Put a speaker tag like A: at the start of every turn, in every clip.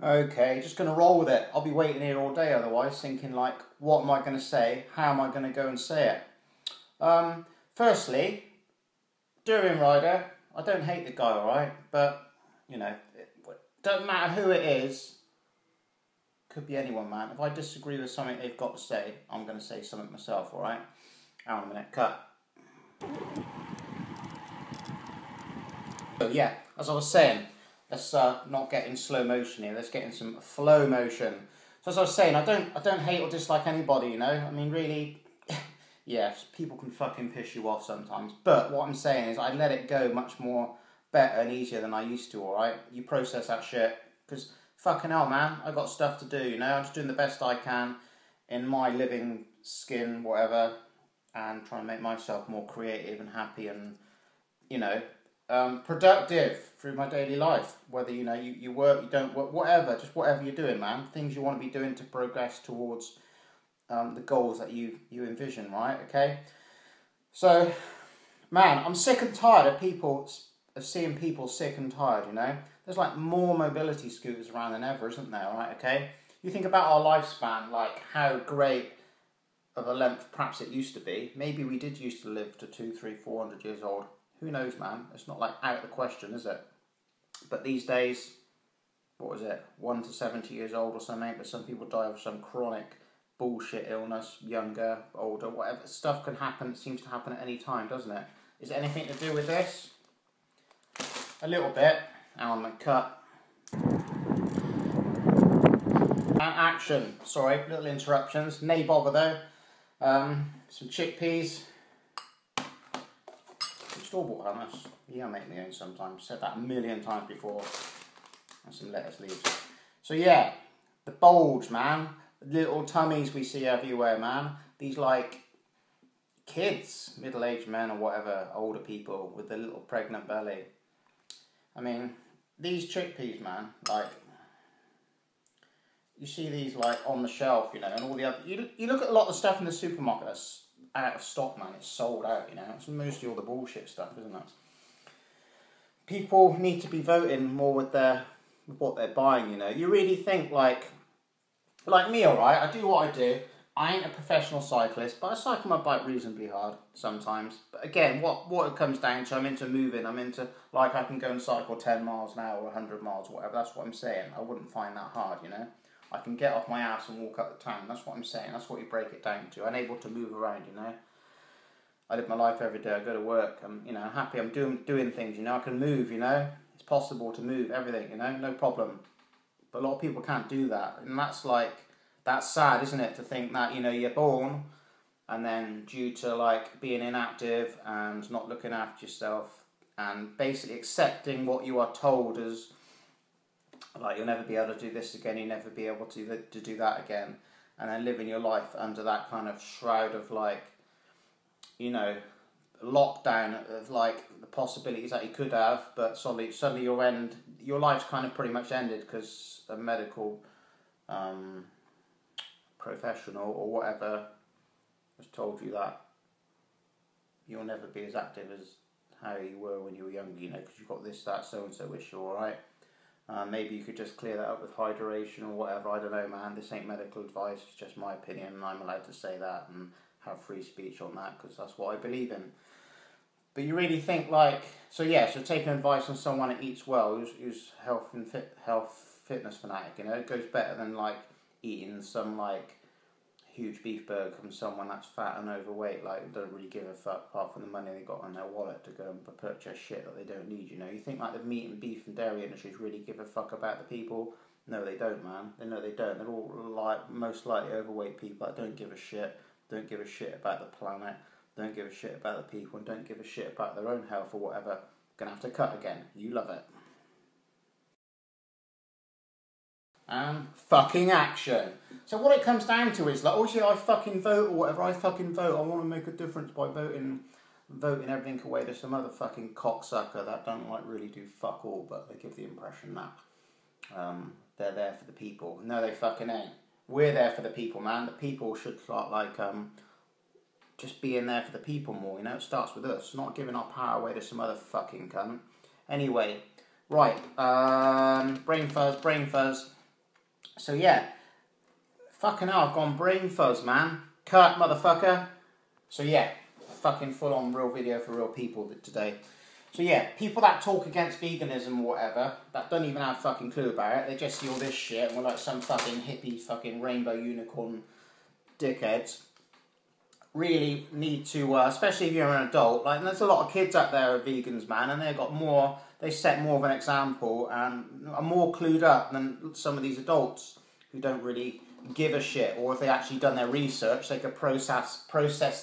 A: Okay, just going to roll with it. I'll be waiting here all day otherwise, thinking like, what am I going to say? How am I going to go and say it? Firstly, Durianrider, I don't hate the guy, alright? But, you know, it doesn't matter who it is. Could be anyone, man. If I disagree with something they've got to say, I'm going to say something myself, alright? Hang on a minute, cut. So yeah, as I was saying, let's not get in slow motion here. Let's get in some flow motion. So as I was saying, I don't hate or dislike anybody, you know. I mean, really, yeah, people can fucking piss you off sometimes. But what I'm saying is, I let it go much more better and easier than I used to. All right, you process that shit because fucking hell, man, I got stuff to do. You know, I'm just doing the best I can in my living skin, whatever, and trying to make myself more creative and happy and, you know, productive through my daily life. Whether, you know, you work, you don't work, whatever, just whatever you're doing, man. Things you want to be doing to progress towards the goals that you envision, right? Okay. So, man, I'm sick and tired of seeing people sick and tired. You know, there's like more mobility scooters around than ever, isn't there? Right? Okay. You think about our lifespan, like how great of a length perhaps it used to be. Maybe we did used to live to 200, 300, 400 years old. Who knows, man? It's not like out of the question, is it? But these days, what was it? 1 to 70 years old or something. But some people die of some chronic bullshit illness, younger, older, whatever. Stuff can happen. It seems to happen at any time, doesn't it? Is it anything to do with this? A little bit. Hang on, I'm cut. And action. Sorry, little interruptions. No bother though. Some chickpeas. Store-bought hummus. Yeah, I make my own sometimes. Said that a million times before. And some lettuce leaves. So yeah, the bulge, man. The little tummies we see everywhere, man. These like kids, middle-aged men or whatever, older people with the little pregnant belly. I mean, these chickpeas, man, like, you see these like on the shelf, you know, and all the other, you look at a lot of stuff in the supermarket that's out of stock, man. It's sold out, you know. It's mostly all the bullshit stuff, isn't it? People need to be voting more with what they're buying, you know. You really think like me, alright, I do what I do. I ain't a professional cyclist, but I cycle my bike reasonably hard sometimes. But again, what it comes down to, I'm into moving. I'm into, like, I can go and cycle 10 miles an hour or 100 miles, whatever. That's what I'm saying. I wouldn't find that hard, you know. I can get off my ass and walk up the town. That's what I'm saying. That's what you break it down to. I'm able to move around, you know. I live my life every day. I go to work. I'm, you know, happy. I'm doing things, you know. I can move, you know. It's possible to move everything, you know. No problem. But a lot of people can't do that. And that's like, that's sad, isn't it? To think that, you know, you're born and then due to like being inactive and not looking after yourself and basically accepting what you are told as, like, you'll never be able to do this again, you'll never be able to do that again, and then living your life under that kind of shroud of, like, you know, lockdown of, like, the possibilities that you could have, but suddenly your life's kind of pretty much ended because a medical professional or whatever has told you that you'll never be as active as how you were when you were younger, you know, because you've got this, that, so-and-so issue, alright? Maybe you could just clear that up with hydration or whatever. I don't know, man. This ain't medical advice. It's just my opinion, and I'm allowed to say that and have free speech on that because that's what I believe in. But you really think, like, so taking advice on someone that eats well, who's health fitness fanatic, you know, it goes better than like eating some like huge beef burger from someone that's fat and overweight, like, don't really give a fuck apart from the money they got in their wallet to go and purchase shit that they don't need, you know. You think like the meat and beef and dairy industries really give a fuck about the people? No, they don't, man. No, they don't. They're all like most likely overweight people that don't give a shit, don't give a shit about the planet, don't give a shit about the people, and don't give a shit about their own health or whatever. Gonna have to cut again. You love it. And fucking action. So what it comes down to is like, oh yeah, I fucking vote or whatever, I fucking vote, I want to make a difference by voting everything away to some other fucking cocksucker that don't like really do fuck all, but they give the impression that they're there for the people. No, they fucking ain't. We're there for the people, man. The people should start like just being there for the people more, you know. It starts with us, not giving our power away to some other fucking cunt. Anyway, right, brain fuzz. So yeah, fucking hell, I've gone brain fuzz, man. Cut, motherfucker. So yeah, fucking full on real video for real people today. So yeah, people that talk against veganism or whatever, that don't even have a fucking clue about it, they just see all this shit and we're like some fucking hippie fucking rainbow unicorn dickheads. Really need to, especially if you're an adult, like, and there's a lot of kids out there who are vegans, man, and they set more of an example and are more clued up than some of these adults who don't really give a shit, or if they actually done their research, they could process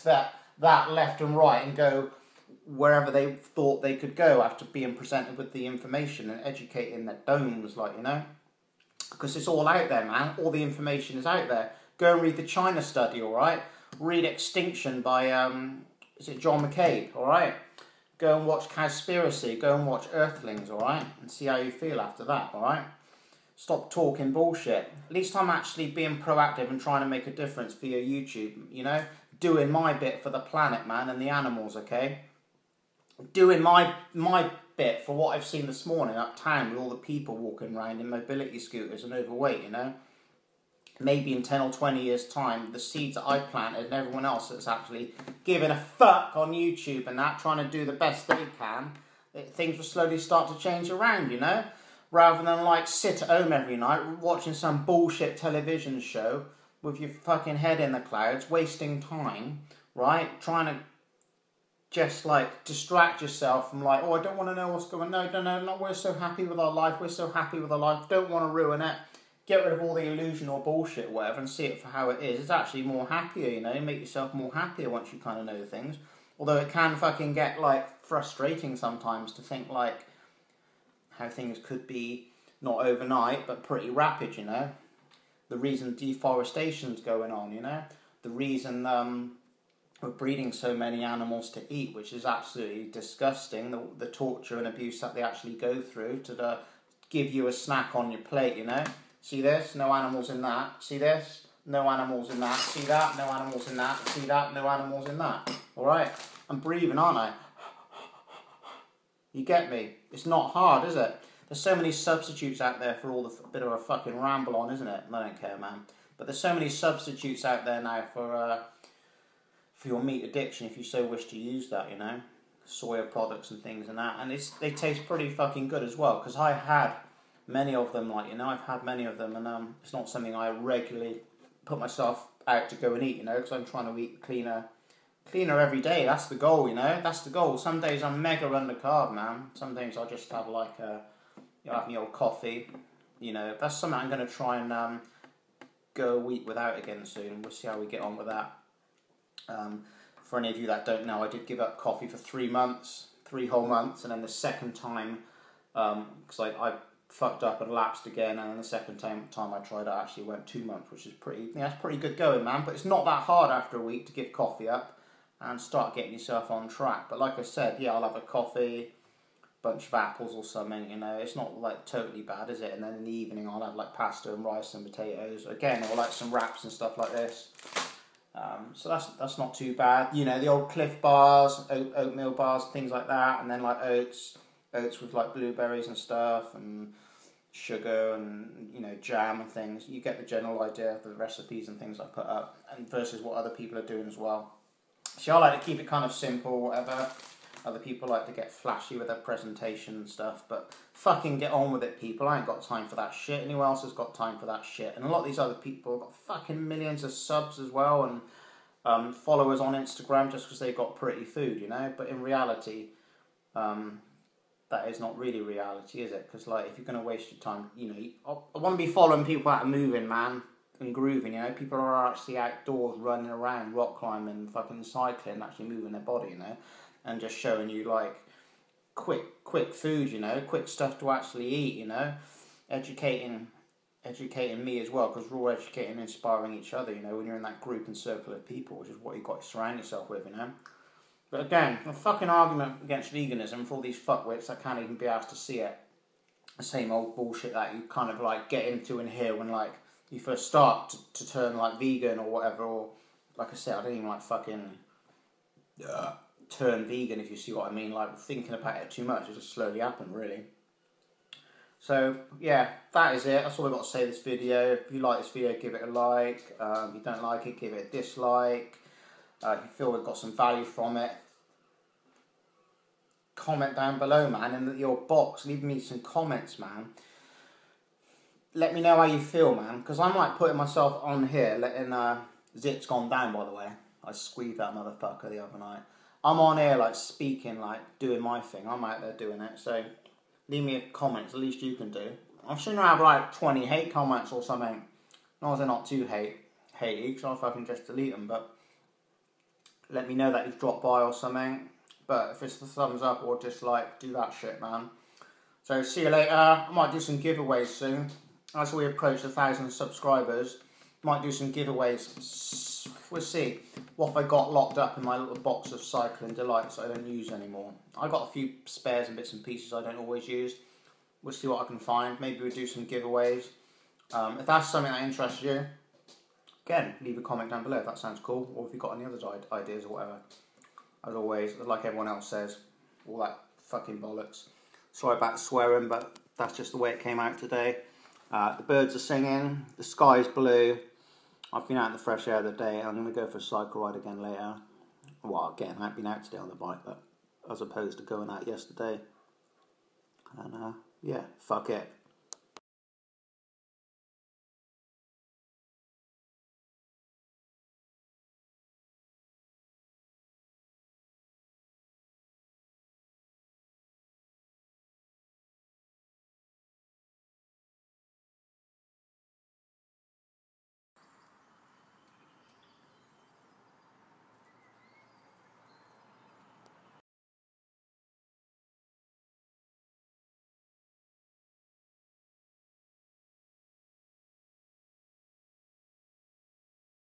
A: that left and right and go wherever they thought they could go after being presented with the information and educating their domes, like, you know, because it's all out there, man. All the information is out there. Go and read the China study, all right? Read Extinction by is it John McCabe, all right? Go and watch Cowspiracy. Go and watch Earthlings, all right? And see how you feel after that, all right? Stop talking bullshit. At least I'm actually being proactive and trying to make a difference via YouTube, you know? Doing my bit for the planet, man, and the animals, okay? Doing my bit for what I've seen this morning uptown with all the people walking around in mobility scooters and overweight, you know? Maybe in 10 or 20 years' time, the seeds that I planted and everyone else that's actually giving a fuck on YouTube and that, trying to do the best they can, things will slowly start to change around, you know? Rather than like sit at home every night watching some bullshit television show with your fucking head in the clouds, wasting time, right? Trying to just like distract yourself from like, oh, I don't want to know what's going on. No, we're so happy with our life. We're so happy with our life. Don't want to ruin it. Get rid of all the illusion or bullshit or whatever and see it for how it is. It's actually more happier, you know. You make yourself more happier once you kind of know things. Although it can fucking get like frustrating sometimes to think like how things could be not overnight but pretty rapid, you know. The reason deforestation's going on, you know. The reason we're breeding so many animals to eat, which is absolutely disgusting. The torture and abuse that they actually go through to give you a snack on your plate, you know. See this? No animals in that. See this? No animals in that. See that? No animals in that. See that? No animals in that. Alright? I'm breathing, aren't I? You get me? It's not hard, is it? There's so many substitutes out there for all the bit of a fucking ramble on, isn't it? I don't care, man. But there's so many substitutes out there now for your meat addiction, if you so wish to use that, you know. Soya products and things and that. And they taste pretty fucking good as well, because I had many of them, like, you know, I've had many of them, and it's not something I regularly put myself out to go and eat, you know, because I'm trying to eat cleaner every day. That's the goal, you know, that's the goal. Some days I'm mega undercarb, man. Some days I'll just have like have my old coffee, you know. That's something I'm going to try and go a week without again soon. We'll see how we get on with that. For any of you that don't know, I did give up coffee for 3 whole months, and then the second time, because I fucked up and lapsed again, and then the second time I tried, I actually went 2 months, which is that's pretty good going, man. But it's not that hard after a week to give coffee up and start getting yourself on track. But like I said, yeah, I'll have a coffee, bunch of apples or something, you know. It's not like totally bad, is it? And then in the evening I'll have like pasta and rice and potatoes again, or like some wraps and stuff like this. So that's not too bad, you know. The old Cliff bars, oatmeal bars, things like that, and then like oats with like blueberries and stuff, and sugar and, you know, jam and things. You get the general idea of the recipes and things I put up, and versus what other people are doing as well. So I like to keep it kind of simple, whatever. Other people like to get flashy with their presentation and stuff, but fucking get on with it, people. I ain't got time for that shit. Anyone else has got time for that shit? And a lot of these other people have got fucking millions of subs as well, and followers on Instagram just because they've got pretty food, you know. But in reality, that is not really reality, is it? Because like, if you're going to waste your time, you know, I want to be following people that are moving, man, and grooving, you know. People are actually outdoors running around, rock climbing, fucking cycling, actually moving their body, you know. And just showing you like quick food, you know, quick stuff to actually eat, you know, educating me as well, because we're all educating and inspiring each other, you know, when you're in that group and circle of people, which is what you've got to surround yourself with, you know. But again, a fucking argument against veganism for all these fuckwits that can't even be asked to see it. The same old bullshit that you kind of like get into and hear when like you first start to turn like vegan or whatever, or like I said, I don't even like fucking turn vegan, if you see what I mean. Like, thinking about it too much, it just slowly happened, really. So yeah, that is it. That's all I've got to say this video. If you like this video, give it a like. If you don't like it, give it a dislike. If you feel we've got some value from it, comment down below, man, in your box. Leave me some comments, man. Let me know how you feel, man, because I might put myself on here, letting Zip's gone down, by the way. I squeezed that motherfucker the other night. I'm on here, like, speaking, like, doing my thing. I'm out there doing it, so leave me a comment, it's the least you can do. I shouldn't have, like, 20 hate comments or something. No, they're not too hatey, because I'll fucking just delete them, but let me know that you've dropped by or something. But if it's the thumbs up or dislike, do that shit, man. So, see you later. I might do some giveaways soon. As we approach 1,000 subscribers, might do some giveaways. We'll see what have I got locked up in my little box of cycling delights I don't use anymore. I got a few spares and bits and pieces I don't always use. We'll see what I can find. Maybe we'll do some giveaways. If that's something that interests you, again, leave a comment down below if that sounds cool, or if you've got any other ideas or whatever. As always, like everyone else says, all that fucking bollocks. Sorry about swearing, but that's just the way it came out today. The birds are singing, the sky's blue. I've been out in the fresh air the day. I'm going to go for a cycle ride again later. Well, again, I haven't been out today on the bike, but as opposed to going out yesterday. And yeah, fuck it.